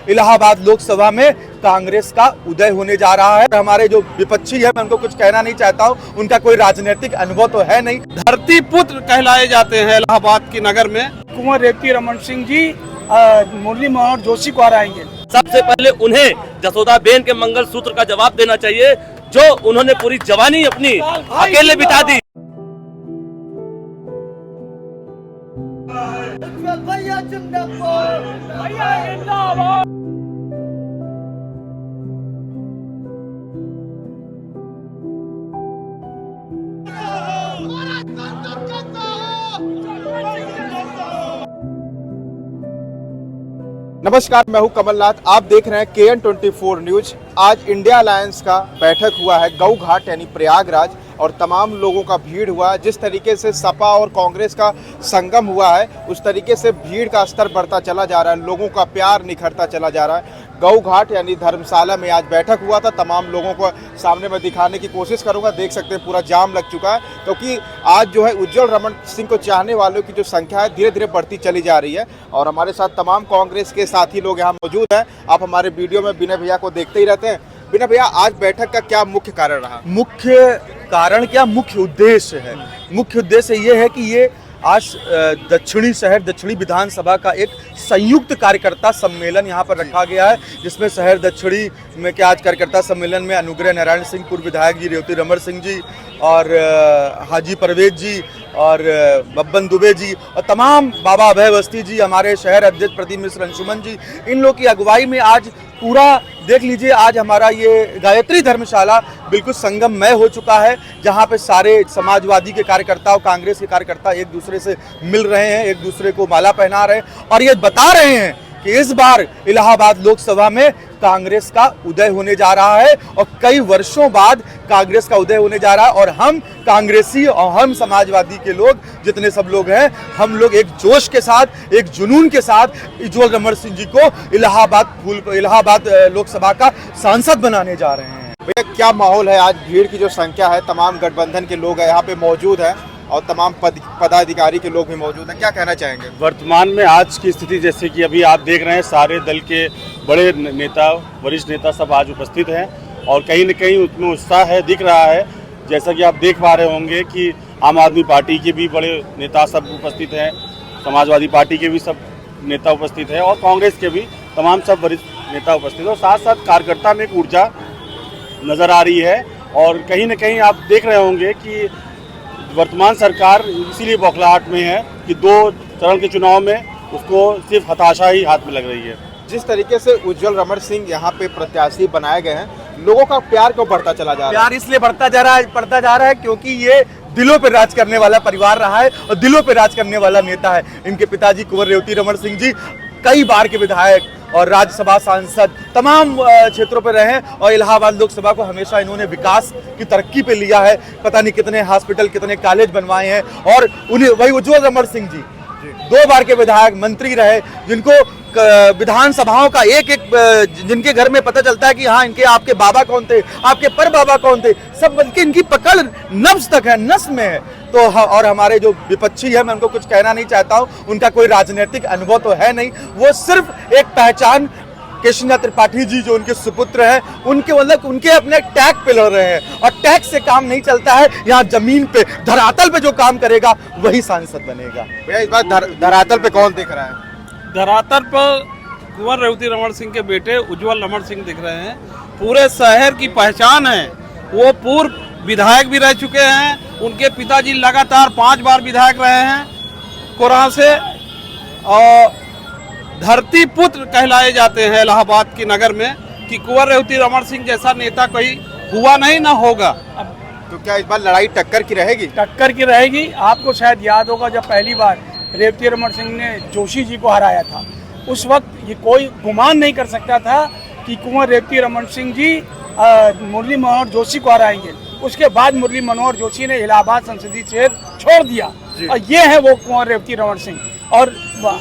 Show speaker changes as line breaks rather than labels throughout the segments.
इलाहाबाद लोकसभा में कांग्रेस का उदय होने जा रहा है। हमारे जो विपक्षी है, मैं उनको कुछ कहना नहीं चाहता हूँ, उनका कोई राजनीतिक अनुभव तो है नहीं।
धरती पुत्र कहलाए जाते हैं इलाहाबाद की नगर में।
कुंवर रेवती रमन सिंह जी मुरली मनोहर जोशी को हराएंगे।
सबसे पहले उन्हें जसोदा बेन के मंगलसूत्र का जवाब देना चाहिए, जो उन्होंने पूरी जवानी अपनी अकेले बिता दी।
नमस्कार, मैं हूं कमलनाथ। आप देख रहे हैं KN24 न्यूज। आज इंडिया अलायंस का बैठक हुआ है गऊ घाट यानी प्रयागराज, और तमाम लोगों का भीड़ हुआ है। जिस तरीके से सपा और कांग्रेस का संगम हुआ है, उस तरीके से भीड़ का स्तर बढ़ता चला जा रहा है, लोगों का प्यार निखरता चला जा रहा है। गऊ घाट यानी धर्मशाला में आज बैठक हुआ था। तमाम लोगों को सामने में दिखाने की कोशिश करूंगा। देख सकते हैं पूरा जाम लग चुका है, क्योंकि आज जो है उज्जवल रमन सिंह को चाहने वालों की जो संख्या है धीरे धीरे बढ़ती चली जा रही है। और हमारे साथ तमाम कांग्रेस के साथी लोग यहाँ मौजूद हैं। आप हमारे वीडियो में विनय भैया को देखते ही रहते हैं। विनय भैया, आज बैठक का क्या मुख्य कारण रहा?
मुख्य कारण क्या, मुख्य उद्देश्य है? मुख्य उद्देश्य ये है कि ये आज दक्षिणी विधानसभा का एक संयुक्त कार्यकर्ता सम्मेलन यहाँ पर रखा गया है, जिसमें शहर दक्षिणी में क्या आज कार्यकर्ता सम्मेलन में अनुग्रह नारायण सिंह पूर्व विधायक जी, रेवती रमन सिंह जी और हाजी परवेज जी और बब्बन दुबे जी और तमाम बाबा अभय अवस्थी जी, हमारे शहर अध्यक्ष प्रदीप मिश्र अंशुमन जी, इन लोग की अगुवाई में आज पूरा देख लीजिए, आज हमारा ये गायत्री धर्मशाला बिल्कुल संगममय हो चुका है, जहाँ पे सारे समाजवादी के कार्यकर्ता और कांग्रेस के कार्यकर्ता एक दूसरे से मिल रहे हैं, एक दूसरे को माला पहना रहे हैं और ये बता रहे हैं कि इस बार इलाहाबाद लोकसभा में कांग्रेस का उदय होने जा रहा है और कई वर्षों बाद कांग्रेस का उदय होने जा रहा है। और हम कांग्रेसी और हम समाजवादी के लोग, जितने सब लोग हैं, हम लोग एक जोश के साथ, एक जुनून के साथ उज्जवल रमन सिंह जी को इलाहाबाद लोकसभा का सांसद बनाने जा रहे हैं।
भैया, क्या माहौल है? आज भीड़ की जो संख्या है, तमाम गठबंधन के लोग यहाँ पे मौजूद हैं और तमाम पदाधिकारी के लोग भी मौजूद हैं, क्या कहना चाहेंगे?
वर्तमान में आज की स्थिति, जैसे कि अभी आप देख रहे हैं, सारे दल के बड़े नेता, वरिष्ठ नेता सब आज उपस्थित हैं और कहीं न कहीं उसमें उत्साह है, दिख रहा है। जैसा कि आप देख पा रहे होंगे कि आम आदमी पार्टी के भी बड़े नेता सब उपस्थित हैं, समाजवादी पार्टी के भी सब नेता उपस्थित हैं और कांग्रेस के भी तमाम सब वरिष्ठ नेता उपस्थित हैं और साथ साथ कार्यकर्ता में एक ऊर्जा नज़र आ रही है। और कहीं न कहीं आप देख रहे होंगे कि वर्तमान सरकार इसीलिए बौखलाहट में है कि 2 चरण के चुनाव में उसको सिर्फ हताशा ही हाथ में लग रही है।
जिस तरीके से उज्जवल रमन सिंह यहाँ पे प्रत्याशी बनाए गए हैं, लोगों का प्यार क्यों बढ़ता चला जा रहा है?
प्यार इसलिए बढ़ता जा रहा है क्योंकि ये दिलों पे राज करने वाला परिवार रहा है और दिलों पे राज करने वाला नेता है। इनके पिताजी कुंवर रेवती रमन सिंह जी कई बार के विधायक और राज्यसभा सांसद तमाम क्षेत्रों पर रहे हैं और इलाहाबाद लोकसभा को हमेशा इन्होंने विकास की तरक्की पे लिया है। पता नहीं कितने हॉस्पिटल, कितने कॉलेज बनवाए हैं। और उन्हें वही उज्जवल रमन सिंह जी 2 बार के विधायक, मंत्री रहे, जिनको विधानसभाओं का एक जिनके घर में पता चलता है कि हाँ, इनके आपके बाबा कौन थे, आपके पर बाबा कौन थे, सब बल्कि इनकी पकड़ नब्ज तक है, नस में है। तो और हमारे जो विपक्षी है, मैं उनको कुछ कहना नहीं चाहता हूँ, उनका कोई राजनीतिक अनुभव तो है नहीं, वो सिर्फ एक पहचान, केशव त्रिपाठी जी जो उनके सुपुत्र हैं, उनके अपने टैग पे लड़ रहे हैं और टैग से काम नहीं चलता है। यहाँ जमीन पे, धरातल पे जो काम करेगा वही सांसद बनेगा।
भैया, इस बार धरातल पे कौन दिख रहा है?
धरातल पर कुंवर रेवती रमन सिंह के बेटे उज्जवल रमन सिंह दिख रहे हैं। पूरे शहर की पहचान है। वो पूर्व विधायक भी रह चुके हैं। उनके पिताजी लगातार 5 बार विधायक रहे हैं कोराहा से और धरती पुत्र कहलाए जाते हैं इलाहाबाद की नगर में कि कुंवर रेवती रमन सिंह जैसा नेता कोई हुआ नहीं, ना होगा।
तो क्या इस बार लड़ाई टक्कर की रहेगी?
टक्कर की रहेगी। आपको शायद याद होगा, जब पहली बार रेवती रमन सिंह ने जोशी जी को हराया था, उस वक्त ये कोई गुमान नहीं कर सकता था कि कुंवर रेवती रमन सिंह जी मुरली मनोहर जोशी को हराएंगे। उसके बाद मुरली मनोहर जोशी ने इलाहाबाद संसदीय क्षेत्र छोड़ दिया और ये है वो कुंवर रेवती रमन सिंह। और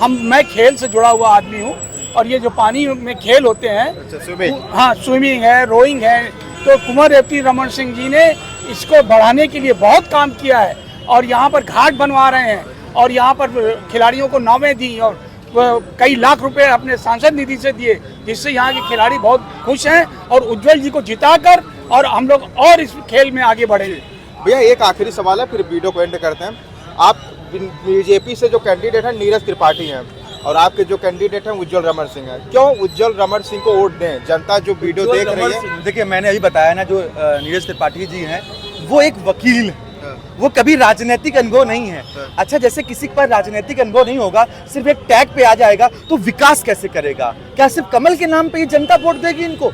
मैं खेल से जुड़ा हुआ आदमी हूँ और ये जो पानी में खेल होते हैं, हाँ, स्विमिंग है, रोइंग है, तो कुंवर रेवती रमन सिंह जी ने इसको बढ़ाने के लिए बहुत काम किया है और यहाँ पर घाट बनवा रहे हैं और यहाँ पर खिलाड़ियों को नावें दी और कई लाख रुपए अपने सांसद निधि से दिए, जिससे यहाँ के खिलाड़ी बहुत खुश हैं और उज्जवल जी को जिताकर और हम लोग और इस खेल में आगे बढ़ेंगे।
भैया एक आखिरी सवाल है, फिर वीडियो को एंड करते हैं। आप बीजेपी से जो कैंडिडेट हैं नीरज त्रिपाठी हैं और आपके जो कैंडिडेट हैं उज्जवल रमण सिंह हैं, क्यों उज्जवल रमण सिंह को वोट दें? जनता जो वीडियो देख रही है,
देखिए मैंने अभी बताया ना, जो नीरज त्रिपाठी जी हैं वो एक वकील है, वो कभी राजनीतिक अनुभव नहीं है। अच्छा, जैसे किसी के पास राजनीतिक अनुभव नहीं होगा, सिर्फ एक टैग पे आ जाएगा तो विकास कैसे करेगा? क्या सिर्फ कमल के नाम पे ये जनता वोट देगी इनको?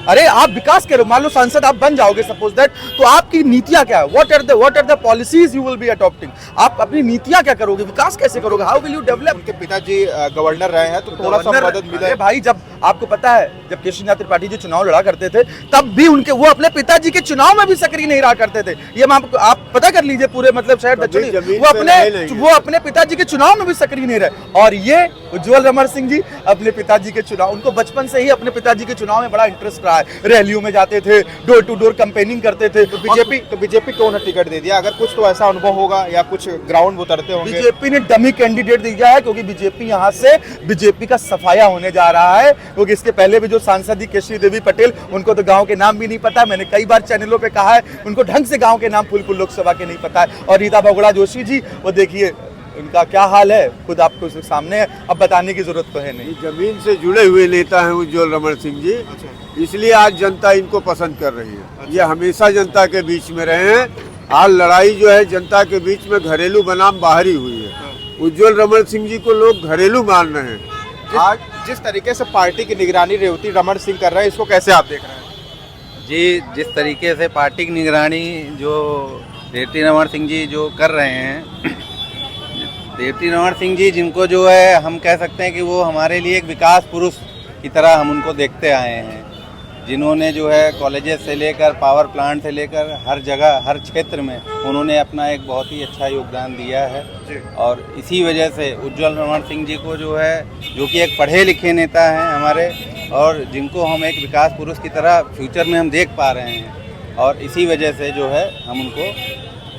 अरे आप विकास करो, मान लो सांसद आप बन जाओगे सपोज दैट, तो आपकी नीतियां क्या है? What are the policies you will be adopting? आप अपनी नीतियां क्या करोगे? विकास कैसे करोगे? How will you develop?
उनके पिताजी गवर्नर रहे हैं, तो थोड़ा सा मदद मिले।
भाई, जब आपको पता है जब केशरीनाथ त्रिपाठी जी चुनाव लड़ा करते थे, तब भी उनके वो अपने पिताजी के चुनाव में भी सक्रिय नहीं रहा करते थे। ये आप पता कर लीजिए, पूरे मतलब शहर दक्षिणी वो अपने पिताजी के चुनाव में भी सक्रिय नहीं रहे। और ये उज्जवल रमण सिंह जी अपने पिताजी के चुनाव, उनको बचपन से ही अपने पिताजी के चुनाव में बड़ा इंटरेस्ट रहा है। रैलियों में जाते थे, डोर टू डोर कैंपेनिंग करते थे।
तो बीजेपी क्यों ना टिकट दे दिया? अगर कुछ तो ऐसा अनुभव होगा या कुछ ग्राउंड उतरते होंगे।
बीजेपी ने डमी कैंडिडेट दिया है, क्योंकि बीजेपी यहाँ से बीजेपी का सफाया होने जा रहा है। क्योंकि इसके पहले भी जो सांसद थी केशरी देवी पटेल, उनको तो गांव के नाम भी नहीं पता। मैंने कई बार चैनलों पे कहा है, उनको ढंग से गांव के नाम फूलपुर लोकसभा के नहीं पता है। और रीता बहुगुणा जोशी जी, वो देखिए उनका क्या हाल है, खुद आपको सामने है, अब बताने की जरूरत तो है नहीं।
जमीन से जुड़े हुए नेता हैं उज्जवल रमण सिंह जी, इसलिए आज जनता इनको पसंद कर रही है। ये हमेशा जनता के बीच में रहे हैं। आज लड़ाई जो है जनता के बीच में घरेलू बनाम बाहरी हुई है। उज्जवल रमण सिंह जी को लोग घरेलू मान रहे हैं।
आज जिस तरीके से पार्टी की निगरानी रेवती रमण सिंह कर रहे हैं, इसको कैसे आप देख रहे हैं?
जी, जिस तरीके से पार्टी की निगरानी जो रेवती रमण सिंह जी जो कर रहे हैं, रेवती रमण सिंह जी जिनको जो है हम कह सकते हैं कि वो हमारे लिए एक विकास पुरुष की तरह हम उनको देखते आए हैं, जिन्होंने जो है कॉलेजेस से लेकर पावर प्लांट से लेकर हर जगह हर क्षेत्र में उन्होंने अपना एक बहुत ही अच्छा योगदान दिया है। और इसी वजह से उज्जवल रमण सिंह जी को जो है, जो कि एक पढ़े लिखे नेता हैं हमारे, और जिनको हम एक विकास पुरुष की तरह फ्यूचर में हम देख पा रहे हैं, और इसी वजह से जो है हम उनको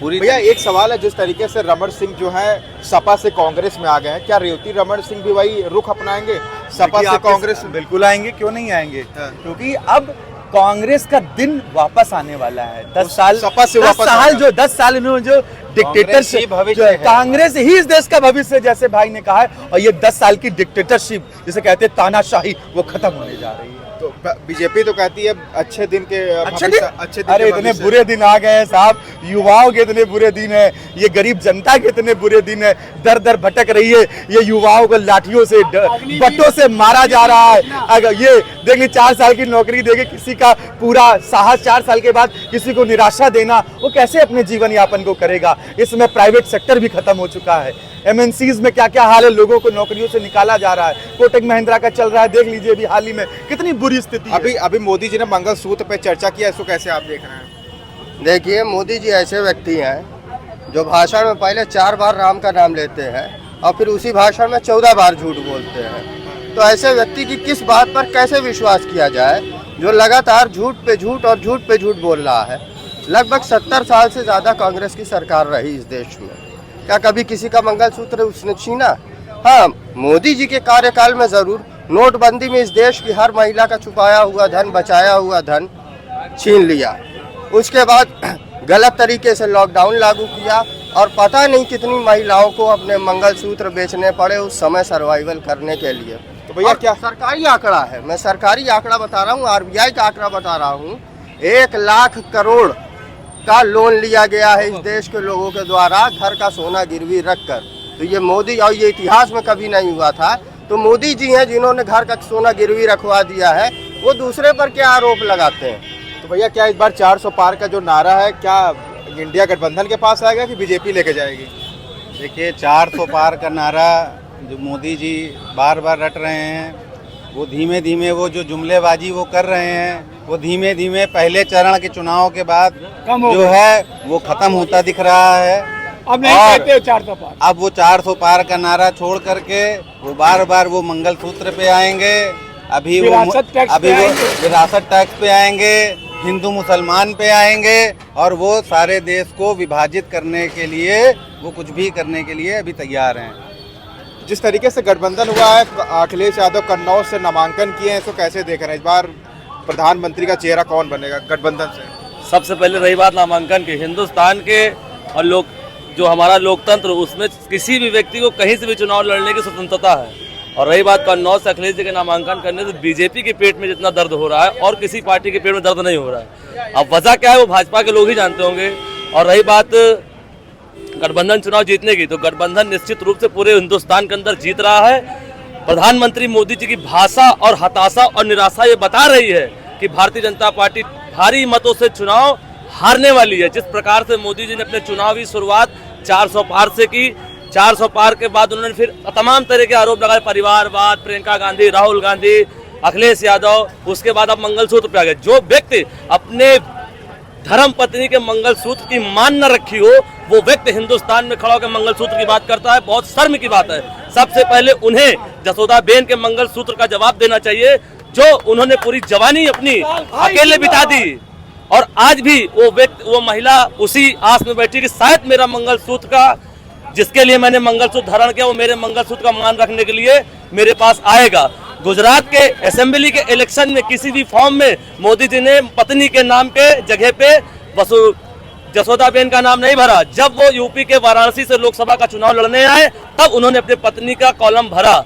पूरी।
भैया एक सवाल है, जिस तरीके से रमण सिंह जो है सपा से कांग्रेस में आ गए हैं, क्या रेवती रमण सिंह भी वही रुख अपनाएंगे? सपा से कांग्रेस
बिल्कुल आएंगे, क्यों नहीं आएंगे? क्योंकि अब कांग्रेस का दिन वापस आने वाला है। 10 साल
सपा से वापस
10 साल इन्होंने जो डिक्टेटरशिप, कांग्रेस ही इस देश का भविष्य, जैसे भाई ने कहा है, और ये 10 साल की डिक्टेटरशिप जिसे कहते हैं तानाशाही, वो खत्म होने जा रही है।
तो बीजेपी तो कहती है अच्छे दिन के
अच्छे दिन अरे इतने बुरे दिन आ गए हैं साहब, युवाओं के इतने बुरे दिन है, ये गरीब जनता के इतने बुरे दिन है, दर दर भटक रही है। ये युवाओं को लाठियों से बट्टों से मारा जा रहा है। अगर ये देखिए 4 साल की नौकरी देके किसी का पूरा साहस 4 साल के बाद किसी को निराशा देना, वो कैसे अपने जीवन यापन को करेगा? इसमें प्राइवेट सेक्टर भी खत्म हो चुका है। MNCs में क्या क्या हाल है, लोगों को नौकरियों से निकाला जा रहा है। कोटक महिंद्रा का चल रहा है, देख लीजिए अभी हाल ही में कितनी बुरी स्थिति है।
अभी मोदी जी ने मंगलसूत्र पे चर्चा किया, इसको कैसे आप देख रहे हैं?
देखिए, मोदी जी ऐसे व्यक्ति हैं जो भाषण में पहले 4 बार राम का नाम लेते हैं और फिर उसी भाषण में 14 बार झूठ बोलते हैं। तो ऐसे व्यक्ति की किस बात पर कैसे विश्वास किया जाए, जो लगातार झूठ पे झूठ और झूठ पे झूठ बोल रहा है? लगभग 70 साल से ज़्यादा कांग्रेस की सरकार रही इस देश में, क्या कभी किसी का मंगलसूत्र उसने छीना? हाँ, मोदी जी के कार्यकाल में ज़रूर नोटबंदी में इस देश की हर महिला का छुपाया हुआ धन, बचाया हुआ धन छीन लिया। उसके बाद गलत तरीके से लॉकडाउन लागू किया और पता नहीं कितनी महिलाओं को अपने मंगलसूत्र बेचने पड़े उस समय सर्वाइवल करने के लिए।
तो भैया क्या
सरकारी आंकड़ा है, मैं सरकारी आंकड़ा बता रहा हूँ, RBI का आंकड़ा बता रहा हूँ। 1 लाख करोड़ का लोन लिया गया है इस देश के लोगों के द्वारा घर का सोना गिरवी रखकर। तो ये मोदी, और ये इतिहास में कभी नहीं हुआ था। तो मोदी जी हैं जिन्होंने घर का सोना गिरवी रखवा दिया है, वो दूसरे पर क्या आरोप लगाते हैं?
तो भैया क्या इस बार 400 पार का जो नारा है, क्या इंडिया गठबंधन के पास आएगा कि बीजेपी लेके जाएगी?
देखिए, 400 पार का नारा जो मोदी जी बार बार रट रहे हैं, वो धीमे धीमे वो जो जुमलेबाजी वो कर रहे हैं, वो धीमे धीमे पहले चरण के चुनाव के बाद जो है वो खत्म होता दिख रहा है।
अब नहीं कहते 400 पार।
अब वो 400 पार का नारा छोड़ करके वो बार बार वो मंगलसूत्र पे आएंगे, अभी वो विरासत टैक्स पे आएंगे, हिंदू मुसलमान पे आएंगे, और वो सारे देश को विभाजित करने के लिए, वो कुछ भी करने के लिए अभी तैयार हैं।
जिस तरीके से गठबंधन हुआ है, अखिलेश यादव कन्नौज से नामांकन किए हैं, इसको कैसे देख रहे हैं? इस बार प्रधानमंत्री का चेहरा कौन बनेगा गठबंधन से?
सबसे पहले रही बात नामांकन की, हिंदुस्तान के और लोग जो हमारा लोकतंत्र, उसमें किसी भी व्यक्ति को कहीं से भी चुनाव लड़ने की स्वतंत्रता है। और रही बात कन्नौज से अखिलेश जी के नामांकन करने से बीजेपी के पेट में जितना दर्द हो रहा है और किसी पार्टी के पेट में दर्द नहीं हो रहा है। अब वजह क्या है वो भाजपा के लोग ही जानते होंगे। और रही बात गठबंधन चुनाव जीतने की, तो गठबंधन निश्चित रूप से पूरे हिंदुस्तान के अंदर जीत रहा है। प्रधानमंत्री मोदी जी की भाषा और हताशा और निराशा ये बता रही है कि भारतीय जनता पार्टी भारी मतों से चुनाव हारने वाली है। जिस प्रकार से मोदी जी ने अपने चुनावी शुरुआत 400 पार से की, 400 पार के बाद उन्होंने फिर तमाम तरह के आरोप लगाए, परिवारवाद, प्रियंका गांधी, राहुल गांधी, अखिलेश यादव, उसके बाद अब मंगलसूत्र पे आ गए। जो व्यक्ति अपने धर्म पत्नी के मंगलसूत्र की मान न रखी हो, वो व्यक्ति हिंदुस्तान में खड़ा होकर मंगलसूत्र की बात करता है, बहुत शर्म की बात है। सबसे पहले उन्हें जसोदा बेन के मंगलसूत्र का जवाब देना चाहिए, जो उन्होंने पूरी जवानी अपनी अकेले बिता दी। और आज भी वो महिला उसी आस में बैठी कि शायद मेरा मंगलसूत्र का, जिसके लिए मैंने मंगलसूत्र धारण किया, वो मेरे मंगलसूत्र का मान रखने के लिए मेरे पास आएगा। गुजरात के असेंबली के इलेक्शन में किसी भी फॉर्म में मोदी जी ने पत्नी के नाम के जगह पे जसोदा बेन का नाम नहीं भरा। जब वो यूपी के वाराणसी से लोकसभा का चुनाव लड़ने आए, तब उन्होंने अपनी पत्नी का कॉलम भरा।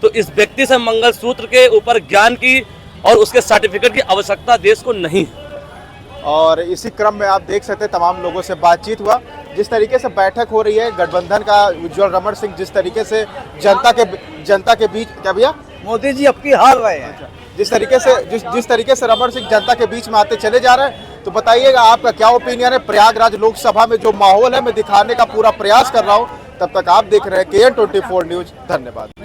तो इस व्यक्ति से मंगलसूत्र के ऊपर ज्ञान की और उसके सर्टिफिकेट की आवश्यकता देश को नहीं है।
और इसी क्रम में आप देख सकते हैं तमाम लोगों से बातचीत हुआ, जिस तरीके से बैठक हो रही है गठबंधन का, उज्ज्वल रमण सिंह जिस तरीके से जनता के बीच, क्या भैया
मोदी जी अब की हार रहे हैं।
जिस तरीके से रमण सिंह जनता के बीच में आते चले जा रहे हैं, तो बताइएगा आपका क्या ओपिनियन है? प्रयागराज लोकसभा में जो माहौल है मैं दिखाने का पूरा प्रयास कर रहा हूँ। तब तक आप देख रहे हैं KN24 न्यूज। धन्यवाद।